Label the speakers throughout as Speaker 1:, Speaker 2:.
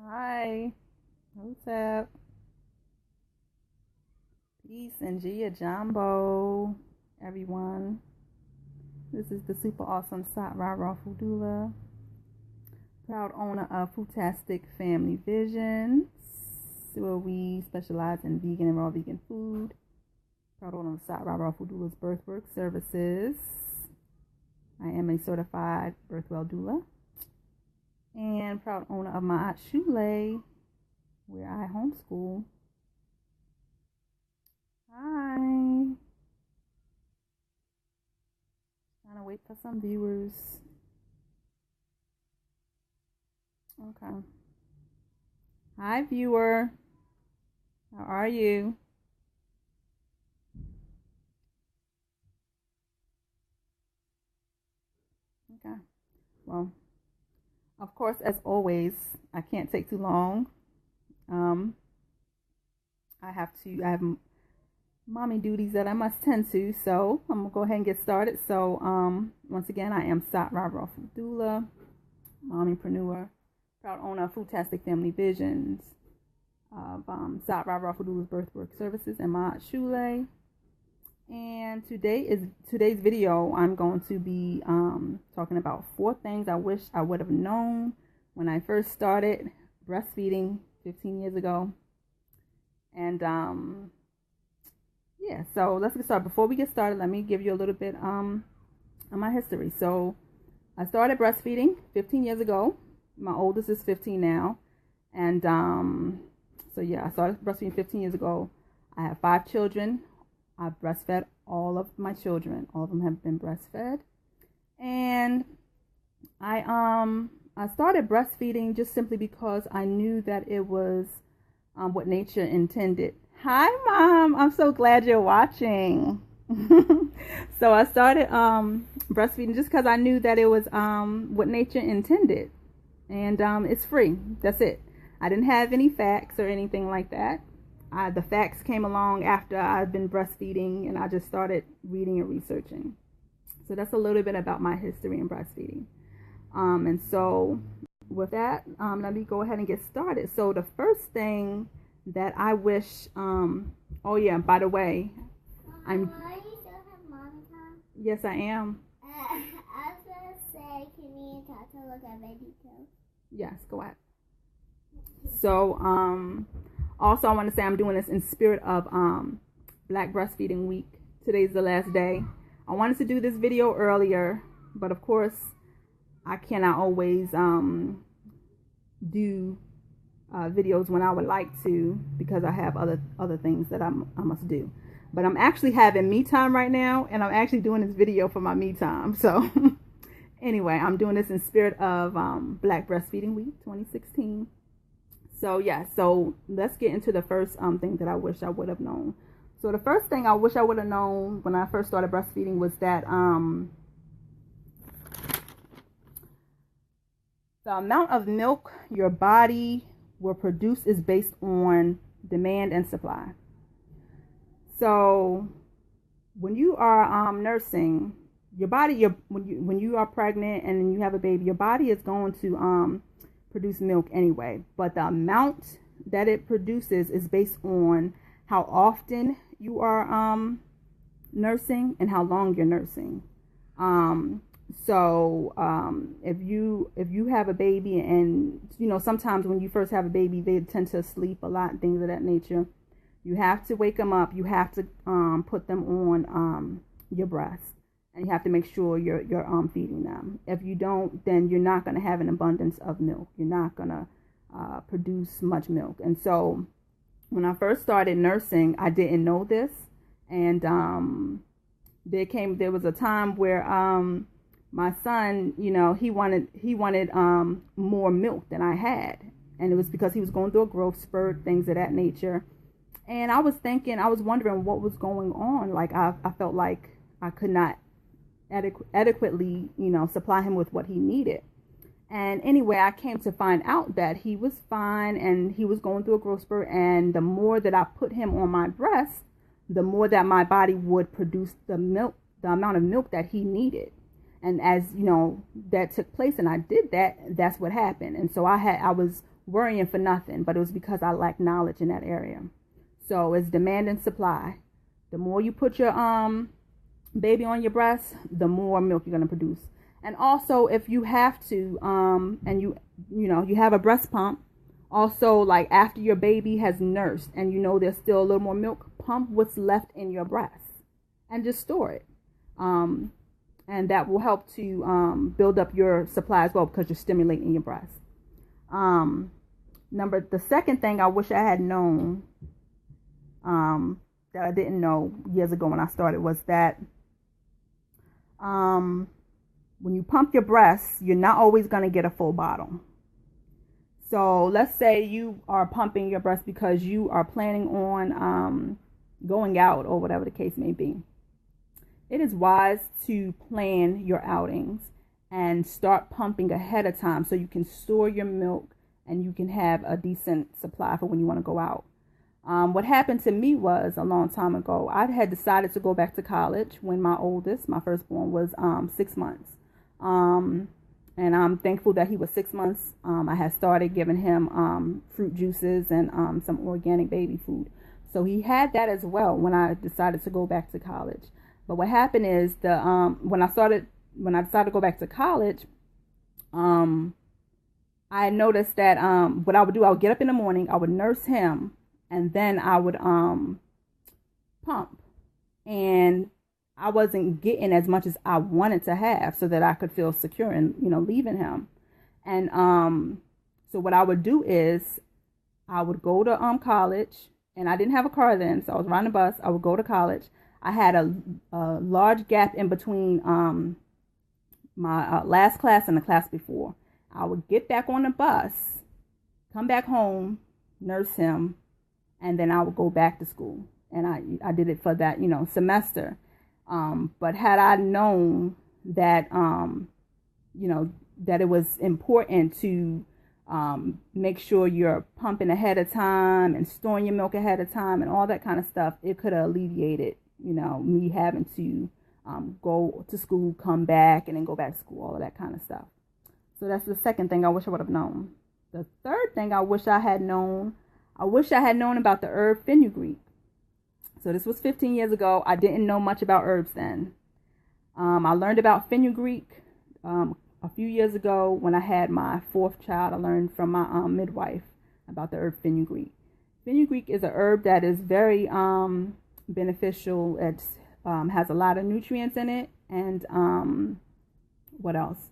Speaker 1: Hi, what's up? Peace and Gia Jumbo, everyone. This is the super awesome Sat Ra Food Doula, proud owner of Foodtastic Family Visions, where we specialize in vegan and raw vegan food. Proud owner of Sat Ra Food Doula's Birthwork Services. I am a certified birthwell doula. And proud owner of my Aunt Shule, where I homeschool. Hi. Trying to wait for some viewers. Okay. Hi, viewer. How are you? Okay. Well, of course, as always, I can't take too long. I have mommy duties that I must tend to, so I'm gonna go ahead and get started. So, once again, I am Sat Ra Food Doula, mommypreneur, proud owner of Foodtastic Family Visions, of Sat Ra Food Doula's Birthwork Services, and my Aunt Shule. And today's video. I'm going to be talking about 4 things I wish I would have known when I first started breastfeeding 15 years ago. And yeah, so let's get started. Before we get started, let me give you a little bit of my history. So I started breastfeeding 15 years ago. My oldest is 15 now. And so yeah, I started breastfeeding 15 years ago. I have 5 children. I breastfed all of my children. All of them have been breastfed. And I started breastfeeding just simply because I knew that it was what nature intended. Hi, Mom. I'm so glad you're watching. So I started breastfeeding just because I knew that it was what nature intended. And it's free. That's it. I didn't have any facts or anything like that. The facts came along after I've been breastfeeding, and I just started reading and researching. So that's a little bit about my history in breastfeeding. And so with that, let me go ahead and get started. So the first thing that I wish, oh yeah, by the way,
Speaker 2: Are you still have mommy time?
Speaker 1: Yes, I am.
Speaker 2: I was going to say, can me and Tata look at baby too?
Speaker 1: Yes, go ahead. So, also I want to say I'm doing this in spirit of Black Breastfeeding Week. Today's the last day. I wanted to do this video earlier, but of course I cannot always do videos when I would like to, because I have other things that I must do. But I'm actually having me time right now, and I'm actually doing this video for my me time. So anyway, I'm doing this in spirit of Black Breastfeeding Week 2016. So yeah, so let's get into the first thing that I wish I would have known. So the first thing I wish I would have known when I first started breastfeeding was that the amount of milk your body will produce is based on demand and supply. So when you are nursing, your body, when you are pregnant and you have a baby, your body is going to produce milk anyway, but the amount that it produces is based on how often you are nursing and how long you're nursing. So if you have a baby, and sometimes when you first have a baby, they tend to sleep a lot, things of that nature. You have to wake them up. You have to put them on your breast. And you have to make sure you're feeding them. If you don't, then you're not going to have an abundance of milk. You're not going to produce much milk. And so when I first started nursing, I didn't know this. And there was a time where my son, he wanted more milk than I had. And it was because he was going through a growth spurt, things of that nature. And I was wondering what was going on. Like I felt like I could not adequately, supply him with what he needed. And anyway, I came to find out that he was fine and he was going through a growth spurt. And the more that I put him on my breast, the more that my body would produce the amount of milk that he needed. And as that took place and I did that, that's what happened. And so I was worrying for nothing, but it was because I lacked knowledge in that area. So it's demand and supply. The more you put your baby on your breast, the more milk you're going to produce. And also, if you have to, and you have a breast pump, also, like after your baby has nursed and there's still a little more milk, pump what's left in your breast and just store it. And that will help to build up your supply as well, because you're stimulating your breast. The second thing I wish I had known, that I didn't know years ago when I started, was that when you pump your breasts, you're not always going to get a full bottle. So let's say you are pumping your breast because you are planning on going out or whatever the case may be. It is wise to plan your outings and start pumping ahead of time so you can store your milk and you can have a decent supply for when you want to go out. What happened to me was, a long time ago, I had decided to go back to college when my firstborn, was 6 months. And I'm thankful that he was 6 months. I had started giving him fruit juices and some organic baby food. So he had that as well when I decided to go back to college. But what happened is when I decided to go back to college, I noticed that what I would do, I would get up in the morning, I would nurse him, and then I would pump. And I wasn't getting as much as I wanted to have so that I could feel secure in, leaving him. And so what I would do is I would go to college, and I didn't have a car then, so I was riding a bus. I would go to college. I had a large gap in between my last class and the class before. I would get back on the bus, come back home, nurse him, and then I would go back to school. And I did it for that, semester. But had I known that, that it was important to make sure you're pumping ahead of time and storing your milk ahead of time and all that kind of stuff, it could have alleviated, me having to go to school, come back, and then go back to school, all of that kind of stuff. So that's the second thing I wish I would have known. The third thing I wish I had known about the herb fenugreek. So this was 15 years ago. I didn't know much about herbs then. I learned about fenugreek a few years ago when I had my fourth child. I learned from my midwife about the herb fenugreek. Fenugreek is a herb that is very beneficial. It has a lot of nutrients in it, and what else?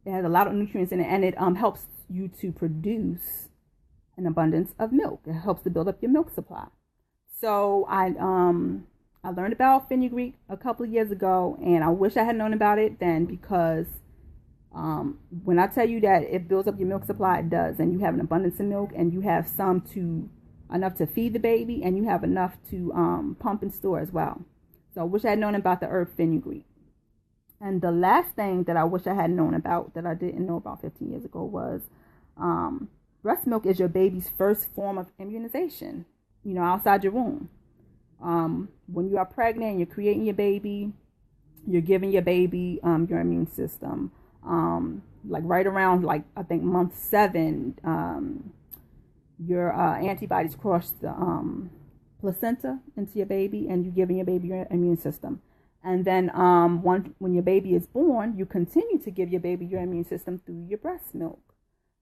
Speaker 1: It has a lot of nutrients in it, and it helps you to produce an abundance of milk. It helps to build up your milk supply. So I learned about fenugreek a couple of years ago, and I wish I had known about it then, because when I tell you that it builds up your milk supply, it does. And you have an abundance of milk, and you have enough to feed the baby, and you have enough to pump and store as well. So I wish I had known about the herb fenugreek. And the last thing that I wish I had known about that I didn't know about 15 years ago was breast milk is your baby's first form of immunization, outside your womb. When you are pregnant and you're creating your baby, you're giving your baby your immune system. Right around, I think month 7, your antibodies cross the placenta into your baby, and you're giving your baby your immune system. And then when your baby is born, you continue to give your baby your immune system through your breast milk,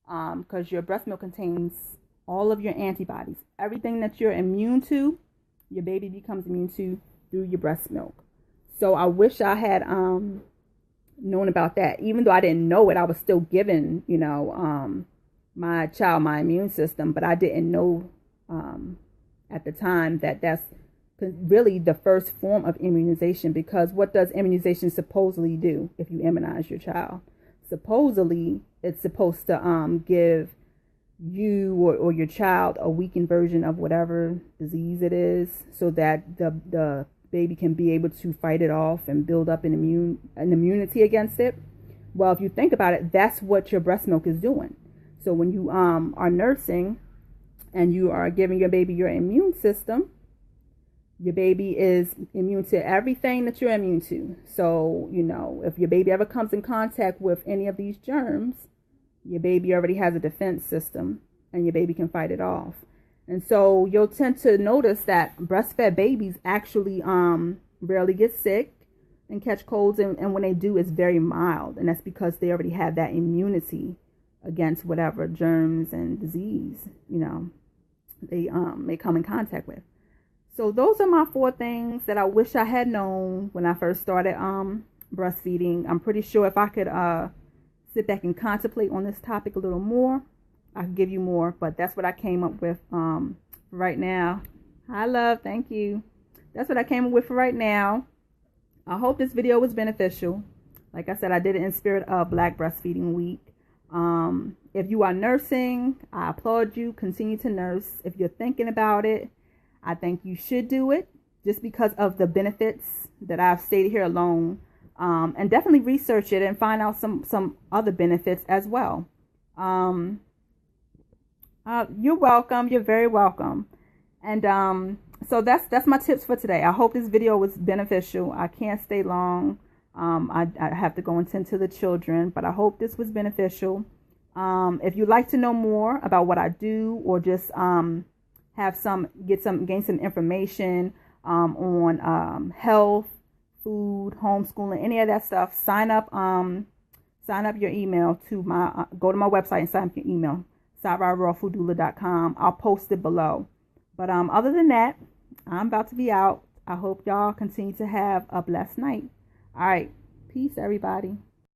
Speaker 1: because your breast milk contains all of your antibodies. Everything that you're immune to, your baby becomes immune to through your breast milk. So I wish I had known about that. Even though I didn't know it, I was still giving, my child my immune system, but I didn't know at the time that that's really the first form of immunization. Because what does immunization supposedly do if you immunize your child? Supposedly, it's supposed to give you or your child a weakened version of whatever disease it is, so that the baby can be able to fight it off and build up an immunity against it. Well, if you think about it, that's what your breast milk is doing. So when you are nursing and you are giving your baby your immune system, your baby is immune to everything that you're immune to. So, if your baby ever comes in contact with any of these germs, your baby already has a defense system and your baby can fight it off. And so you'll tend to notice that breastfed babies actually rarely get sick and catch colds, and when they do, it's very mild, and that's because they already have that immunity against whatever germs and disease, you know, they may come in contact with. So those are my 4 things that I wish I had known when I first started breastfeeding. I'm pretty sure if I could sit back and contemplate on this topic a little more, I could give you more, but that's what I came up with right now. Hi, love. Thank you. That's what I came up with for right now. I hope this video was beneficial. Like I said, I did it in spirit of Black Breastfeeding Week. If you are nursing, I applaud you. Continue to nurse. If you're thinking about it, I think you should do it just because of the benefits that I've stated here alone. And definitely research it and find out some other benefits as well. You're welcome. You're very welcome. And so that's my tips for today. I hope this video was beneficial. I can't stay long. I have to go and tend to the children, but I hope this was beneficial. If you'd like to know more about what I do, or just gain some information on health, food, homeschooling, any of that stuff, sign up your email to my go to my website and sign up your email, SarahRawFoodDoula.com. I'll post it below. But other than that, I'm about to be out. I hope y'all continue to have a blessed night. All right. Peace, everybody.